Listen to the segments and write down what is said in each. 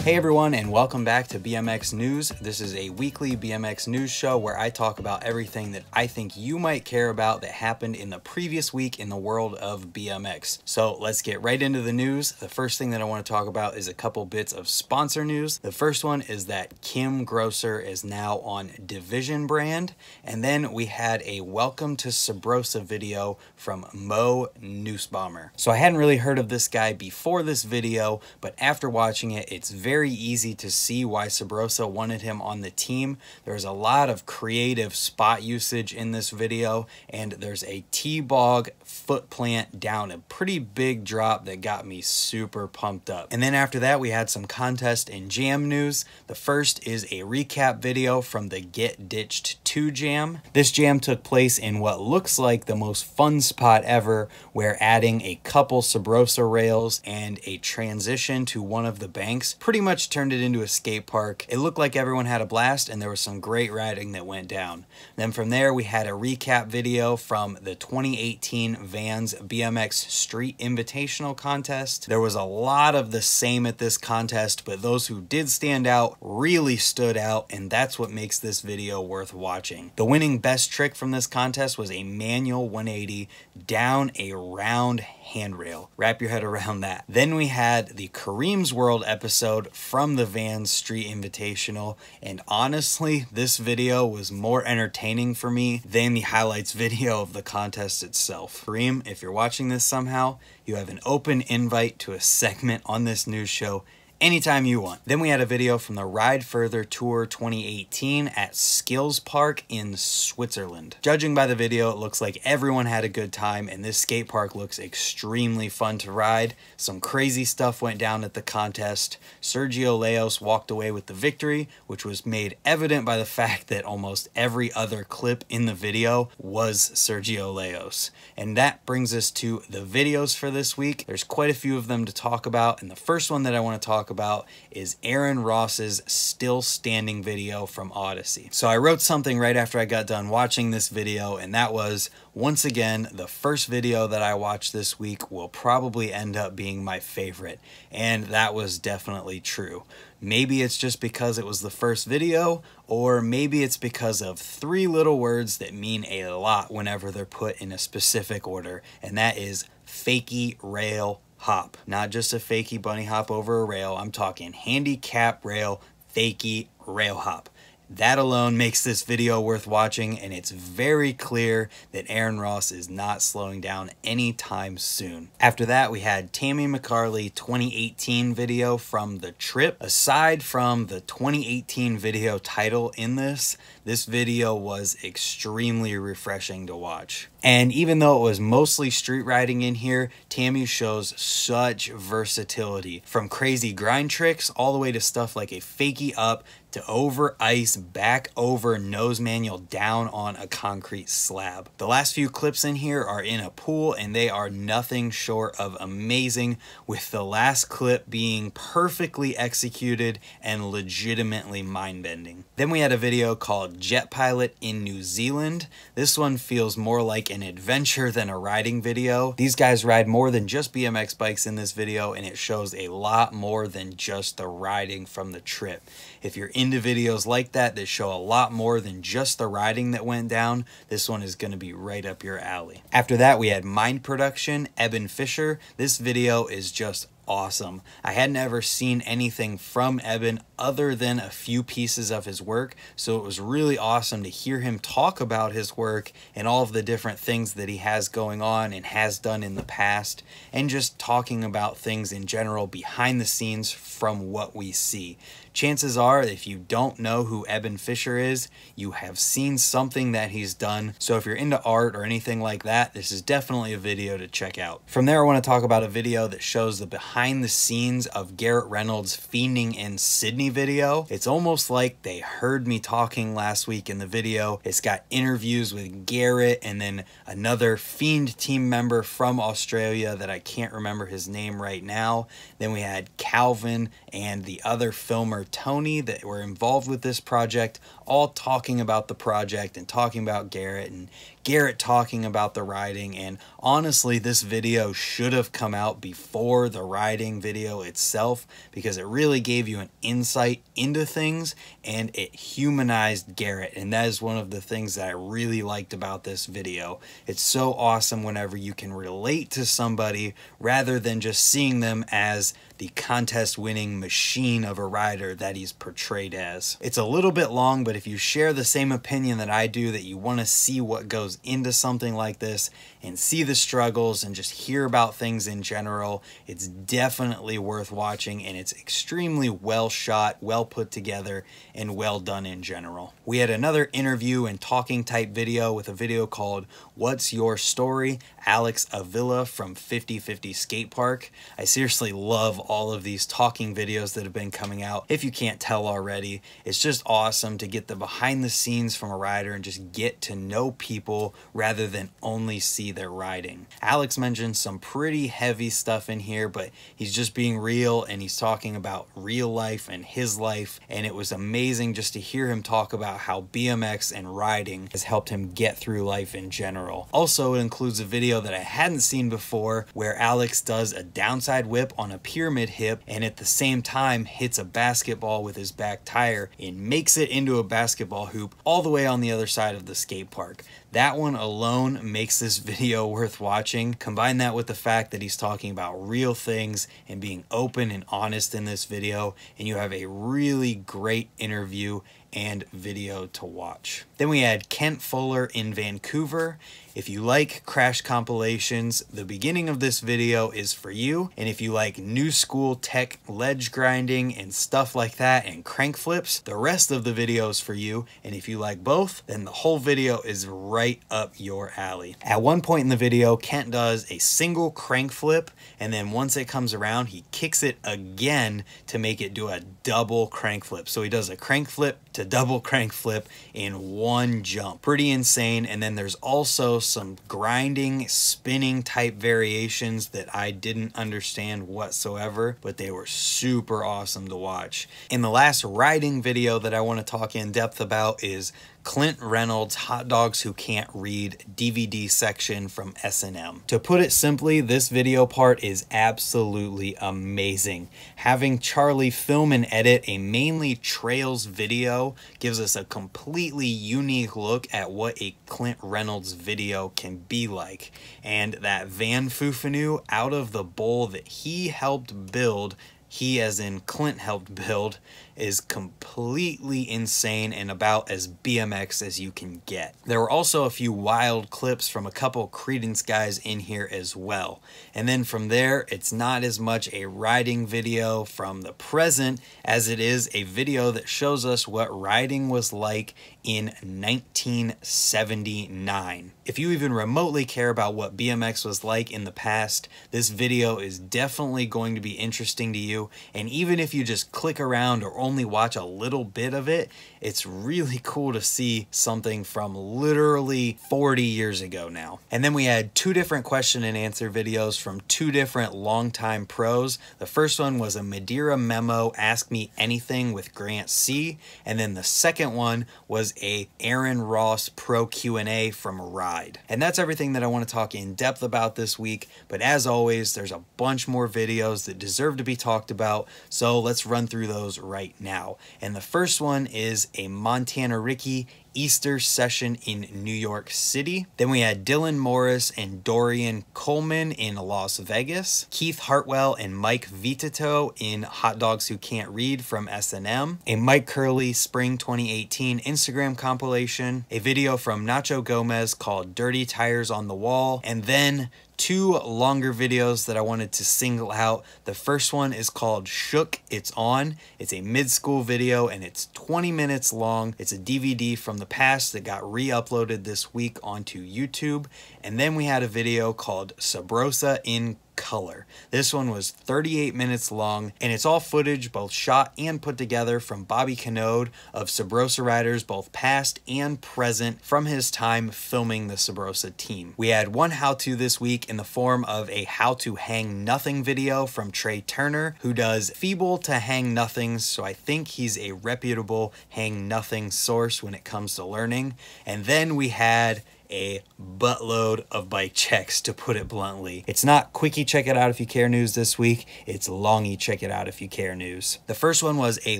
Hey everyone, and welcome back to BMX News. This is a weekly BMX news show where I talk about everything that I think you might care about that happened in the previous week in the world of BMX. So let's get right into the news. The first thing that I want to talk about is a couple bits of sponsor news. The first one is that Kim Grosser is now on Division brand. And then we had a welcome to Subrosa video from Mo Nussbaumer. So I hadn't really heard of this guy before this video, but after watching it, it's very easy to see why Subrosa wanted him on the team. There's a lot of creative spot usage in this video, and there's a T-bog foot plant down a pretty big drop that got me super pumped up. And then after that, we had some contest and jam news. The first is a recap video from the Get Ditched 2 jam. This jam took place in what looks like the most fun spot ever, where adding a couple Subrosa rails and a transition to one of the banks pretty much turned it into a skate park. It looked like everyone had a blast, and there was some great riding that went down. Then from there, we had a recap video from the 2018 Vans BMX Street Invitational contest. There was a lot of the same at this contest, but those who did stand out really stood out, and that's what makes this video worth watching. The winning best trick from this contest was a manual 180 down a round handrail. Wrap your head around that. Then we had the Kareem's World episode from the Vans Street Invitational, and honestly, this video was more entertaining for me than the highlights video of the contest itself. Kareem, if you're watching this somehow, you have an open invite to a segment on this news show anytime you want. Then we had a video from the Ride Further Tour 2018 at Skatepark in Switzerland. Judging by the video, it looks like everyone had a good time, and this skate park looks extremely fun to ride. Some crazy stuff went down at the contest. Sergio Leos walked away with the victory, which was made evident by the fact that almost every other clip in the video was Sergio Leos. And that brings us to the videos for this week. There's quite a few of them to talk about, and the first one that I want to talk about is Aaron Ross's Still Standing video from Odyssey. So I wrote something right after I got done watching this video, and that was, once again, the first video that I watched this week will probably end up being my favorite, and that was definitely true. Maybe it's just because it was the first video, or maybe it's because of three little words that mean a lot whenever they're put in a specific order, and that is fakie rail hop. Not just a fakie bunny hop over a rail, I'm talking handicap rail, fakie rail hop. That alone makes this video worth watching, and it's very clear that Aaron Ross is not slowing down anytime soon. After that, we had Tammy Mccarley 2018 video from the trip. Aside from the 2018 video title in this video was extremely refreshing to watch. And even though it was mostly street riding in here, Tammy shows such versatility, from crazy grind tricks all the way to stuff like a fakie up to over ice, back over nose manual down on a concrete slab. The last few clips in here are in a pool, and they are nothing short of amazing, with the last clip being perfectly executed and legitimately mind-bending. Then we had a video called Jetpilot in New Zealand. This one feels more like an adventure than a riding video. These guys ride more than just BMX bikes in this video, and it shows a lot more than just the riding from the trip. If you're into videos like that show a lot more than just the riding that went down, this one is going to be right up your alley. After that, we had Mind Production, Eben Fischer. This video is just awesome. I hadn't ever seen anything from Eben other than a few pieces of his work, so it was really awesome to hear him talk about his work and all of the different things that he has going on and has done in the past, and just talking about things in general behind the scenes from what we see. Chances are, if you don't know who Eben Fischer is, you have seen something that he's done. So if you're into art or anything like that, this is definitely a video to check out. From there, I want to talk about a video that shows the behind the scenes of Garrett Reynolds' Fiending in Sydney video. It's almost like they heard me talking last week in the video. It's got interviews with Garrett and then another Fiend team member from Australia that I can't remember his name right now. Then we had Calvin and the other filmer Tony that were involved with this project, all talking about the project and talking about Garrett. And Garrett talking about the riding, and honestly this video should have come out before the riding video itself because it really gave you an insight into things and it humanized Garrett, and that is one of the things that I really liked about this video. It's so awesome whenever you can relate to somebody rather than just seeing them as the contest winning machine of a rider that he's portrayed as. It's a little bit long, but if you share the same opinion that I do, that you want to see what goes into something like this and see the struggles and just hear about things in general, it's definitely worth watching, and it's extremely well shot, well put together, and well done in general. We had another interview and talking type video with a video called What's Your Story? Alex Avilla from 50/50 Skatepark. I seriously love all of these talking videos that have been coming out. If you can't tell already, it's just awesome to get the behind the scenes from a rider and just get to know people rather than only see their riding. Alex mentioned some pretty heavy stuff in here, but he's just being real and he's talking about real life and his life, and it was amazing just to hear him talk about how BMX and riding has helped him get through life in general. Also, it includes a video that I hadn't seen before where Alex does a downside whip on a pyramid hip and at the same time hits a basketball with his back tire and makes it into a basketball hoop all the way on the other side of the skate park. That one alone makes this video worth watching. Combine that with the fact that he's talking about real things and being open and honest in this video, and you have a really great interview and video to watch. Then we had Kent Fuller in Vancouver. If you like crash compilations, the beginning of this video is for you. And if you like new school tech ledge grinding and stuff like that and crank flips, the rest of the video is for you. And if you like both, then the whole video is right up your alley. At one point in the video, Kent does a single crank flip, and then once it comes around, he kicks it again to make it do a double crank flip. So he does a crank flip to double crank flip in one jump. Pretty insane. And then there's also some grinding, spinning type variations that I didn't understand whatsoever, but they were super awesome to watch. And the last riding video that I want to talk in depth about is Clint Reynolds' Hot Dogs Who Can't Read DVD section from S&M. To put it simply, this video part is absolutely amazing. Having Charlie film and edit a mainly trails video gives us a completely unique look at what a Clint Reynolds video can be like. And that Van Fufanu out of the bowl that he helped build, he as in Clint helped build, is completely insane and about as BMX as you can get. There were also a few wild clips from a couple Credence guys in here as well. And then from there, it's not as much a riding video from the present as it is a video that shows us what riding was like in 1979. If you even remotely care about what BMX was like in the past, this video is definitely going to be interesting to you. And even if you just click around or only watch a little bit of it, it's really cool to see something from literally 40 years ago now. And then we had two different question and answer videos from two different longtime pros. The first one was a Madera Memo Ask Me Anything with Grant C. And then the second one was a Aaron Ross Pro Q&A from Ride. And that's everything that I want to talk in depth about this week. But as always, there's a bunch more videos that deserve to be talked about. So let's run through those right now. And the first one is a Montana Ricky Easter session in New York City. Then we had Dylan Morris and Dorian Coleman in Las Vegas, Keith Hartwell and Mike Vitatoe in Hot Dogs Who Can't Read from S&M, a Mccarley Spring 2018 Instagram compilation, a video from Nacho Gomez called Dirty Tires on the Wall, and then two longer videos that I wanted to single out. The first one is called Shook It's On. It's a mid-school video and it's 20 minutes long. It's a DVD from the past that got re-uploaded this week onto YouTube. And then we had a video called Subrosa in Color. This one was 38 minutes long, and it's all footage both shot and put together from Bobby Canode of Subrosa riders both past and present from his time filming the Subrosa team. We had one how-to this week in the form of a how to hang nothing video from Trey Turner, who does feeble to hang nothings, so I think he's a reputable hang nothing source when it comes to learning. And then we had a buttload of bike checks, to put it bluntly. It's not quickie check it out if you care news this week, it's longy check it out if you care news. The first one was a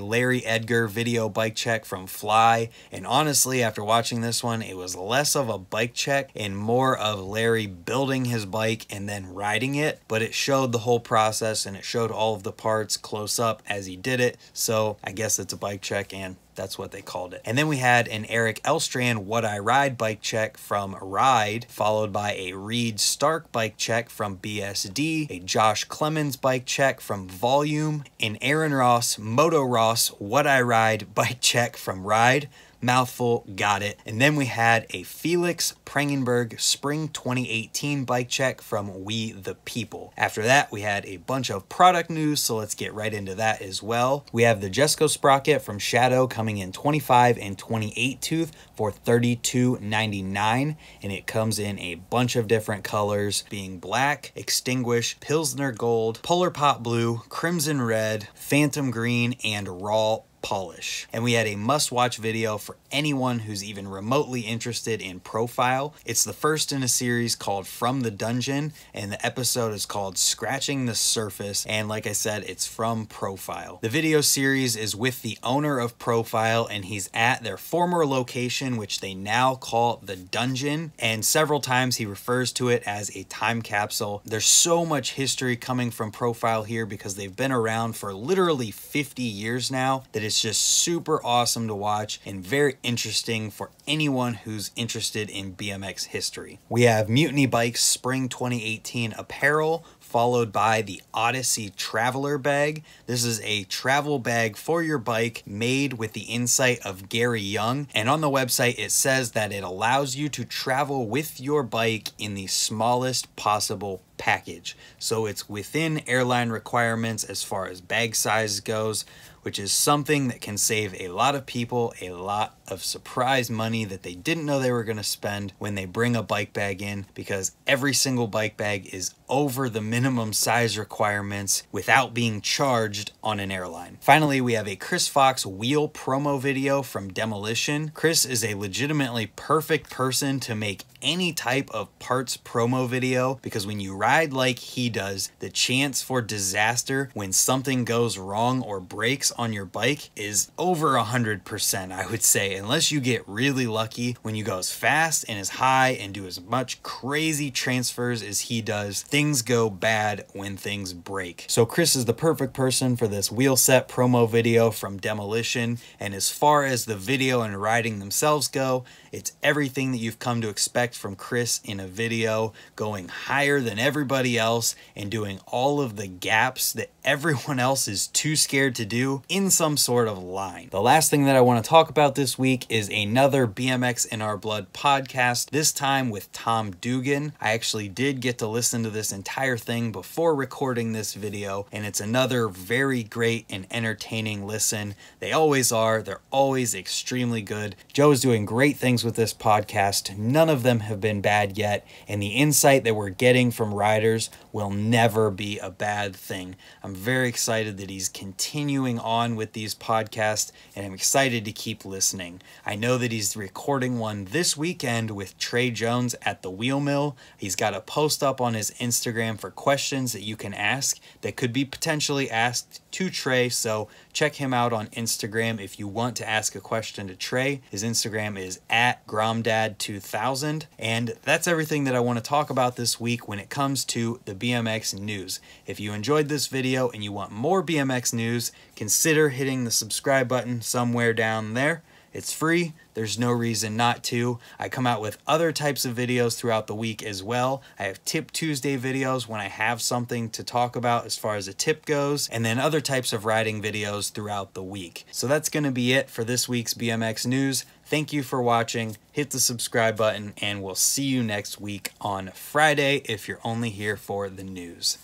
Larry Edgar video bike check from Fly, and honestly after watching this one it was less of a bike check and more of Larry building his bike and then riding it, but it showed the whole process and it showed all of the parts close up as he did it, so I guess it's a bike check and that's what they called it. And then we had an Eric Elstrand What I Ride bike check from Ride, followed by a Reed Stark bike check from BSD, a Josh Clemens bike check from Volume, an Aaron Ross Moto Ross What I Ride bike check from Ride. Mouthful, got it. And then we had a Felix Prangenberg Spring 2018 bike check from We the People. After that, we had a bunch of product news, so let's get right into that as well. We have the Jesco Sprocket from Shadow coming in 25 and 28 tooth for $32.99, and it comes in a bunch of different colors, being black, extinguish, Pilsner Gold, Polar Pop Blue, Crimson Red, Phantom Green, and Raw Polish. And we had a must-watch video for anyone who's even remotely interested in profile. It's the first in a series called From the Dungeon, and the episode is called Scratching the Surface, and like I said, it's from Profile. The video series is with the owner of Profile, and he's at their former location, which they now call the Dungeon, and several times he refers to it as a time capsule. There's so much history coming from Profile here because they've been around for literally 50 years now that it's just super awesome to watch and very interesting for anyone who's interested in BMX history. We have Mutiny Bikes Spring 2018 apparel, followed by the Odyssey Traveler Bag. This is a travel bag for your bike made with the insight of Gary Young, and on the website it says that it allows you to travel with your bike in the smallest possible package. So it's within airline requirements as far as bag size goes, which is something that can save a lot of people a lot of surprise money that they didn't know they were going to spend when they bring a bike bag in, because every single bike bag is over the minimum size requirements without being charged on an airline. Finally, we have a Chris Fox wheel promo video from Demolition. Chris is a legitimately perfect person to make any type of parts promo video, because when you ride like he does, the chance for disaster when something goes wrong or breaks on your bike is over 100%, I would say, unless you get really lucky. When you go as fast and as high and do as much crazy transfers as he does, things go bad when things break. So Chris is the perfect person for this wheel set promo video from Demolition, and as far as the video and riding themselves go, it's everything that you've come to expect from Chris in a video, going higher than everybody else and doing all of the gaps that everyone else is too scared to do in some sort of line. The last thing that I want to talk about this week is another BMX in Our Blood podcast, this time with Tom Dugan. I actually did get to listen to this entire thing before recording this video, and it's another very great and entertaining listen. They always are. They're always extremely good. Joe is doing great things with this podcast. None of them have been bad yet, and the insight that we're getting from riders will never be a bad thing. I'm very excited that he's continuing on with these podcasts, and I'm excited to keep listening. I know that he's recording one this weekend with Trey Jones at the Wheel Mill. He's got a post up on his Instagram for questions that you can ask that could be potentially asked to Trey, so check him out on Instagram if you want to ask a question to Trey. His Instagram is at Gromdad2000, and that's everything that I want to talk about this week when it comes to the BMX news. If you enjoyed this video and you want more BMX news, consider hitting the subscribe button somewhere down there. It's free. There's no reason not to. I come out with other types of videos throughout the week as well. I have Tip Tuesday videos when I have something to talk about as far as a tip goes, and then other types of riding videos throughout the week. So that's going to be it for this week's BMX news. Thank you for watching. Hit the subscribe button, and we'll see you next week on Friday if you're only here for the news.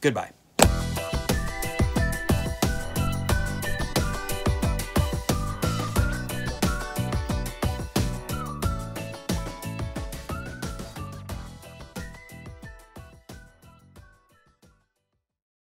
Goodbye.